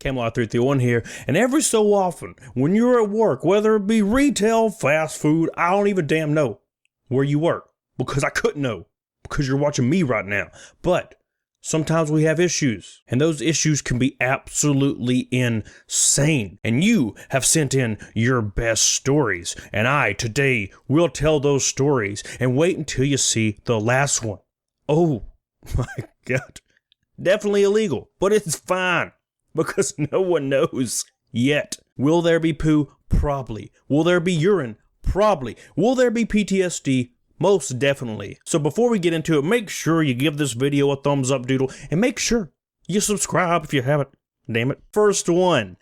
Camelot 331 here, and every so often, when you're at work, whether it be retail, fast food, I don't even damn know where you work, because I couldn't know, because you're watching me right now, but sometimes we have issues, and those issues can be absolutely insane, and you have sent in your best stories, and I, today, will tell those stories, and wait until you see the last one. Oh my God. Definitely illegal, but it's fine, because no one knows yet. Will there be poo? Probably. Will there be urine? Probably. Will there be PTSD? Most definitely. So before we get into it, make sure you give this video a thumbs up, doodle, and make sure you subscribe if you haven't. Damn it. First one.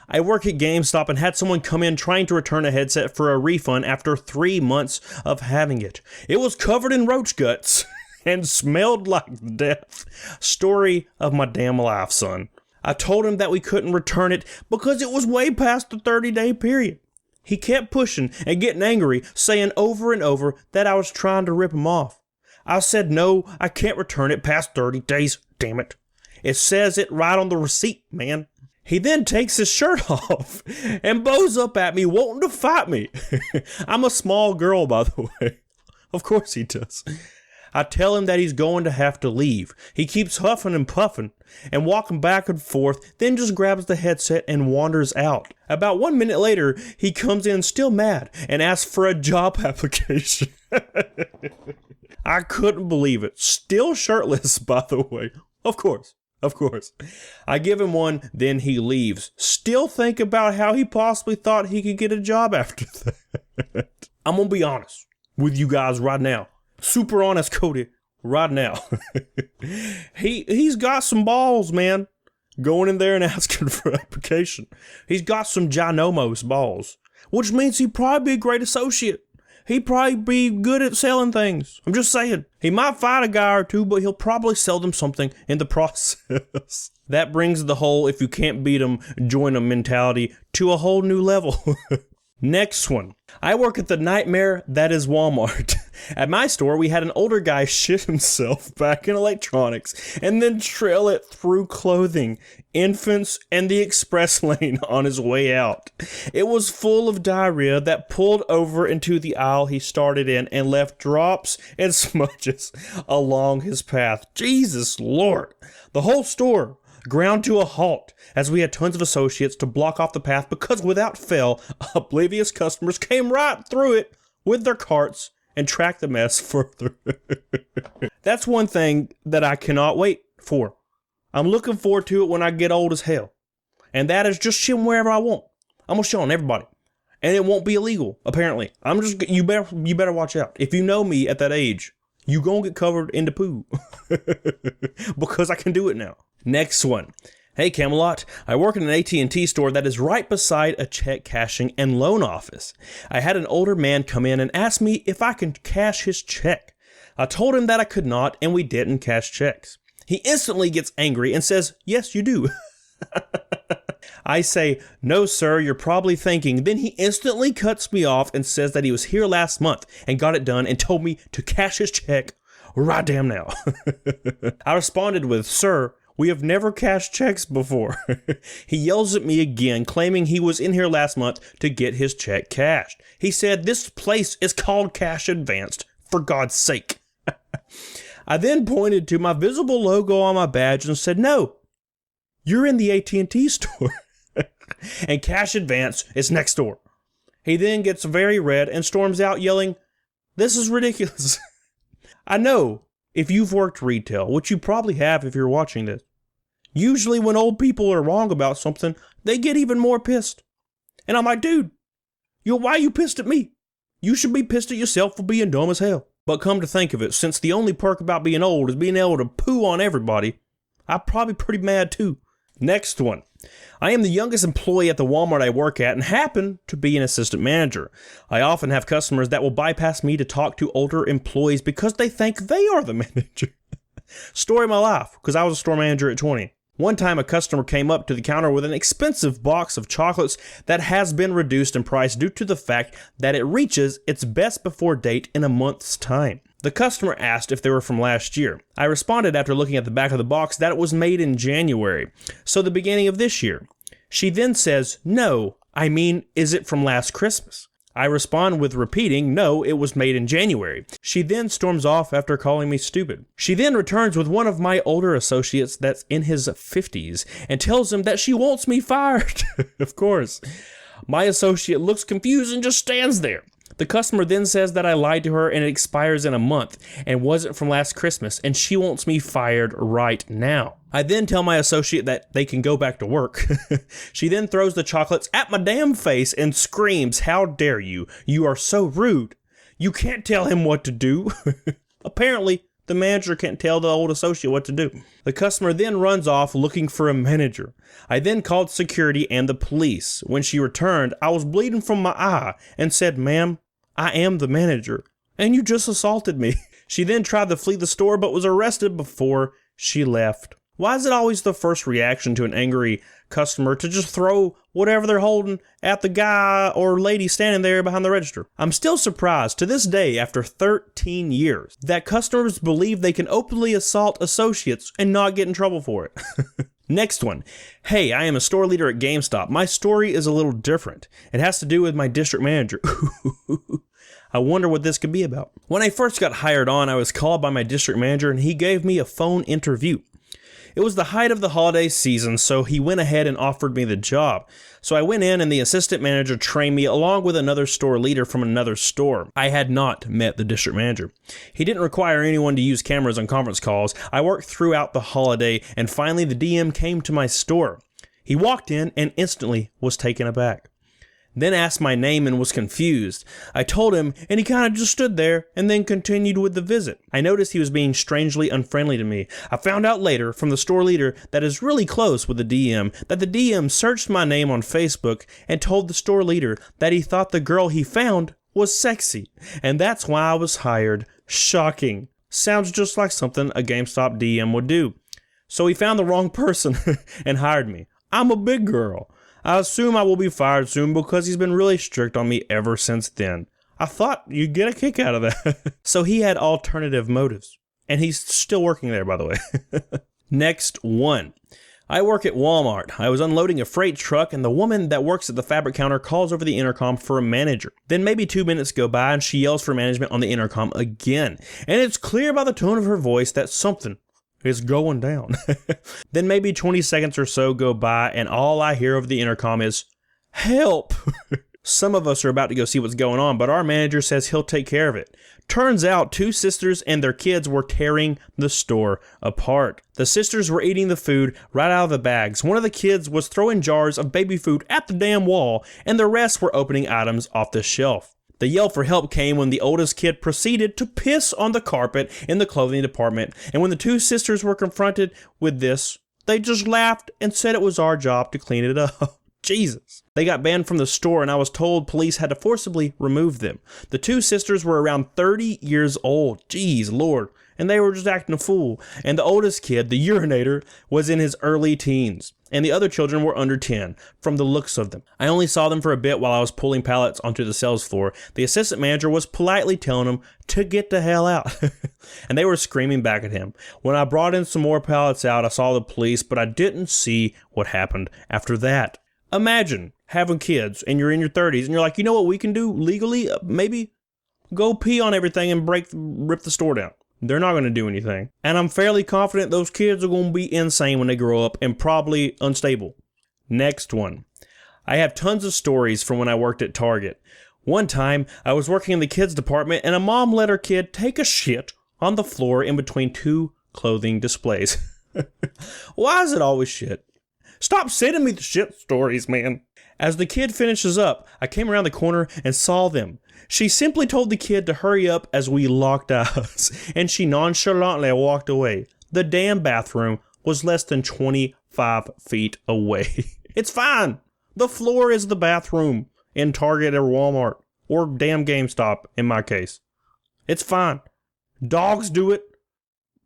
I work at Gamestop and had someone come in trying to return a headset for a refund after 3 months of having it. It was covered in roach guts and smelled like death. Story of my damn life, son. I told him that we couldn't return it because it was way past the 30-day period. He kept pushing and getting angry, saying over and over that I was trying to rip him off. I said, no, I can't return it past 30 days, damn it. It says it right on the receipt, man. He then takes his shirt off and bows up at me, wanting to fight me. I'm a small girl, by the way. Of course he does. I tell him that he's going to have to leave. He keeps huffing and puffing and walking back and forth, then just grabs the headset and wanders out. About 1 minute later, he comes in still mad and asks for a job application. I couldn't believe it. Still shirtless, by the way. Of course. I give him one, then he leaves. Still think about how he possibly thought he could get a job after that. I'm gonna be honest with you guys right now. Super honest, Cody, right now. He's got some balls, man. Going in there and asking for an application. He's got some ginomos balls, which means he'd probably be a great associate. He'd probably be good at selling things. I'm just saying. He might fight a guy or two, but he'll probably sell them something in the process. That brings the whole if you can't beat them, join them mentality to a whole new level. Next one. I work at the nightmare that is Walmart. At my store, we had an older guy shit himself back in electronics and then trail it through clothing, infants, and the express lane on his way out. It was full of diarrhea that pulled over into the aisle he started in and left drops and smudges along his path. Jesus Lord. The whole store ground to a halt as we had tons of associates to block off the path because without fail, oblivious customers came right through it with their carts and tracked the mess further. That's one thing that I cannot wait for. I'm looking forward to it when I get old as hell. And that is just shitting wherever I want. I'm gonna shit on everybody. And it won't be illegal, apparently. You better watch out. If you know me at that age, you gonna get covered in the poo. Because I can do it now. Next one. Hey Camelot, I work in an AT&T store that is right beside a check cashing and loan office. I had an older man come in and ask me if I can cash his check. I told him that I could not and we didn't cash checks. He instantly gets angry and says, yes, you do. I say, no sir, you're probably thinking. Then he instantly cuts me off and says that he was here last month and got it done and told me to cash his check right damn now. I responded with, sir, we have never cashed checks before. He yells at me again, claiming he was in here last month to get his check cashed. He said, this place is called Cash Advanced, for God's sake. I then pointed to my visible logo on my badge and said, no, you're in the AT&T store. And Cash Advance is next door. He then gets very red and storms out yelling, this is ridiculous. I know if you've worked retail, which you probably have if you're watching this, usually when old people are wrong about something, they get even more pissed. And I'm like, dude, why are you pissed at me? You should be pissed at yourself for being dumb as hell. But come to think of it, since the only perk about being old is being able to poo on everybody, I'm probably pretty mad too. Next one. I am the youngest employee at the Walmart I work at and happen to be an assistant manager. I often have customers that will bypass me to talk to older employees because they think they are the manager. Story of my life, because I was a store manager at 20. One time a customer came up to the counter with an expensive box of chocolates that has been reduced in price due to the fact that it reaches its best before date in a month's time. The customer asked if they were from last year. I responded after looking at the back of the box that it was made in January, so the beginning of this year. She then says, no, I mean, is it from last Christmas? I respond with repeating, no, it was made in January. She then storms off after calling me stupid. She then returns with one of my older associates that's in his 50s and tells him that she wants me fired. Of course. My associate looks confused and just stands there. The customer then says that I lied to her and it expires in a month and wasn't from last Christmas and she wants me fired right now. I then tell my associate that they can go back to work. She then throws the chocolates at my damn face and screams, how dare you? You are so rude. You can't tell him what to do. Apparently, the manager can't tell the old associate what to do. The customer then runs off looking for a manager. I then called security and the police. When she returned, I was bleeding from my eye and said, ma'am, I am the manager, and you just assaulted me. She then tried to flee the store but was arrested before she left. Why is it always the first reaction to an angry customer to just throw whatever they're holding at the guy or lady standing there behind the register? I'm still surprised to this day, after 13 years, that customers believe they can openly assault associates and not get in trouble for it. Next one. Hey, I am a store leader at Gamestop. My story is a little different. It has to do with my district manager. I wonder what this could be about. When I first got hired on, I was called by my district manager and he gave me a phone interview. It was the height of the holiday season, so he went ahead and offered me the job. So I went in and the assistant manager trained me along with another store leader from another store. I had not met the district manager. He didn't require anyone to use cameras on conference calls. I worked throughout the holiday and finally the DM came to my store. He walked in and instantly was taken aback. Then asked my name and was confused. I told him and he kind of just stood there and then continued with the visit. I noticed he was being strangely unfriendly to me. I found out later from the store leader that is really close with the DM that the DM searched my name on Facebook and told the store leader that he thought the girl he found was sexy. And that's why I was hired. Shocking. Sounds just like something a GameStop DM would do. So he found the wrong person and hired me. I'm a big girl. I assume I will be fired soon because he's been really strict on me ever since then. I thought you'd get a kick out of that. So he had alternative motives. And he's still working there, by the way. Next one. I work at Walmart. I was unloading a freight truck and the woman that works at the fabric counter calls over the intercom for a manager. Then maybe 2 minutes go by and she yells for management on the intercom again. And it's clear by the tone of her voice that something is going down. Then maybe 20 seconds or so go by and all I hear over the intercom is, help! Some of us are about to go see what's going on, but our manager says he'll take care of it. Turns out 2 sisters and their kids were tearing the store apart. The sisters were eating the food right out of the bags. One of the kids was throwing jars of baby food at the damn wall, and the rest were opening items off the shelf. The yell for help came when the oldest kid proceeded to piss on the carpet in the clothing department, and when the 2 sisters were confronted with this, they just laughed and said it was our job to clean it up. Jesus. They got banned from the store and I was told police had to forcibly remove them. The 2 sisters were around 30 years old. Jeez, Lord. And they were just acting a fool. And the oldest kid, the urinator, was in his early teens. And the other children were under 10, from the looks of them. I only saw them for a bit while I was pulling pallets onto the sales floor. The assistant manager was politely telling them to get the hell out. And they were screaming back at him. When I brought in some more pallets out, I saw the police, but I didn't see what happened after that. Imagine having kids and you're in your 30s and you're like, you know what we can do legally? Maybe go pee on everything and rip the store down. They're not going to do anything. And I'm fairly confident those kids are going to be insane when they grow up and probably unstable. Next one. I have tons of stories from when I worked at Target. One time, I was working in the kids department and a mom let her kid take a shit on the floor in between 2 clothing displays. Why is it always shit? Stop sending me the shit stories, man. As the kid finishes up, I came around the corner and saw them. She simply told the kid to hurry up as we locked eyes, and she nonchalantly walked away. The damn bathroom was less than 25 feet away. It's fine. The floor is the bathroom in Target or Walmart, or damn GameStop in my case. It's fine. Dogs do it.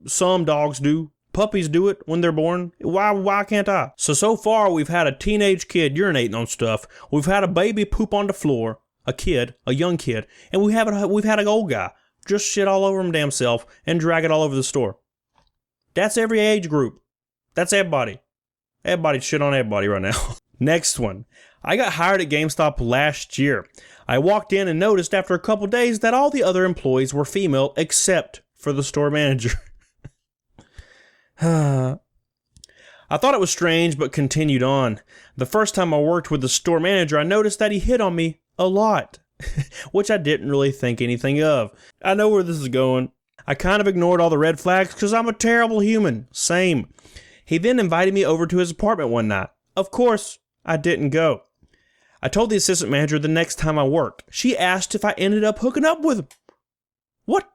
Some dogs do. Puppies do it when they're born. Why can't I? So far we've had a teenage kid urinating on stuff. We've had a baby poop on the floor. A young kid. And we've had an old guy just shit all over him damn self and drag it all over the store. That's every age group. That's everybody. Everybody shit on everybody right now. Next one. I got hired at GameStop last year. I walked in and noticed after a couple days that all the other employees were female except for the store manager. I thought it was strange, but continued on. The first time I worked with the store manager, I noticed that he hit on me a lot, which I didn't really think anything of. I know where this is going. I kind of ignored all the red flags because I'm a terrible human. Same. He then invited me over to his apartment one night. Of course, I didn't go. I told the assistant manager the next time I worked. She asked if I ended up hooking up with him. What?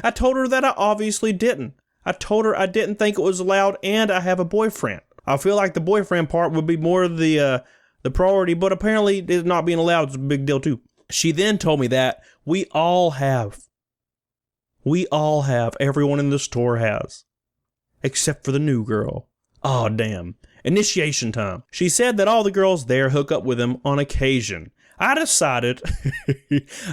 I told her that I obviously didn't. I told her I didn't think it was allowed and I have a boyfriend. I feel like the boyfriend part would be more of the priority, but apparently it not being allowed is a big deal too. She then told me that we all have. Everyone in the store has. Except for the new girl. Aw, damn. Initiation time. She said that all the girls there hook up with him on occasion. I decided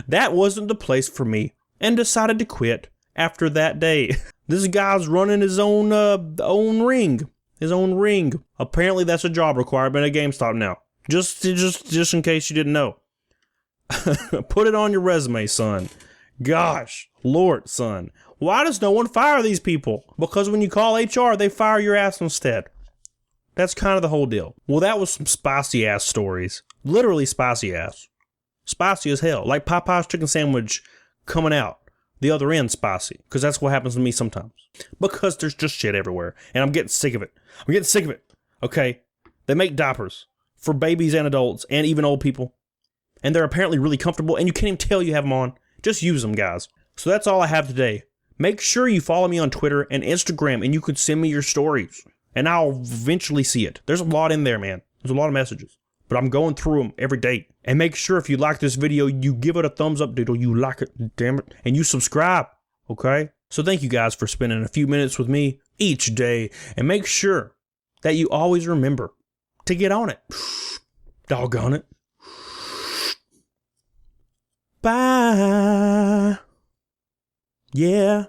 that wasn't the place for me and decided to quit after that day. This guy's running his own ring. His own ring. Apparently that's a job requirement at GameStop now. Just in case you didn't know. Put it on your resume, son. Gosh, Lord, son. Why does no one fire these people? Because when you call HR, they fire your ass instead. That's kind of the whole deal. Well, that was some spicy ass stories. Literally spicy ass. Spicy as hell. Like Popeye's chicken sandwich coming out. The other end spicy. Because that's what happens to me sometimes. Because there's just shit everywhere. And I'm getting sick of it. Okay? They make diapers. For babies and adults. And even old people. And they're apparently really comfortable. And you can't even tell you have them on. Just use them, guys. So that's all I have today. Make sure you follow me on Twitter and Instagram. And you could send me your stories. And I'll eventually see it. There's a lot in there, man. There's a lot of messages. But I'm going through them every day. And make sure if you like this video, you give it a thumbs up, dude. You like it, damn it. And you subscribe, okay? So thank you guys for spending a few minutes with me each day. And make sure that you always remember to get on it. Doggone it. Bye. Yeah.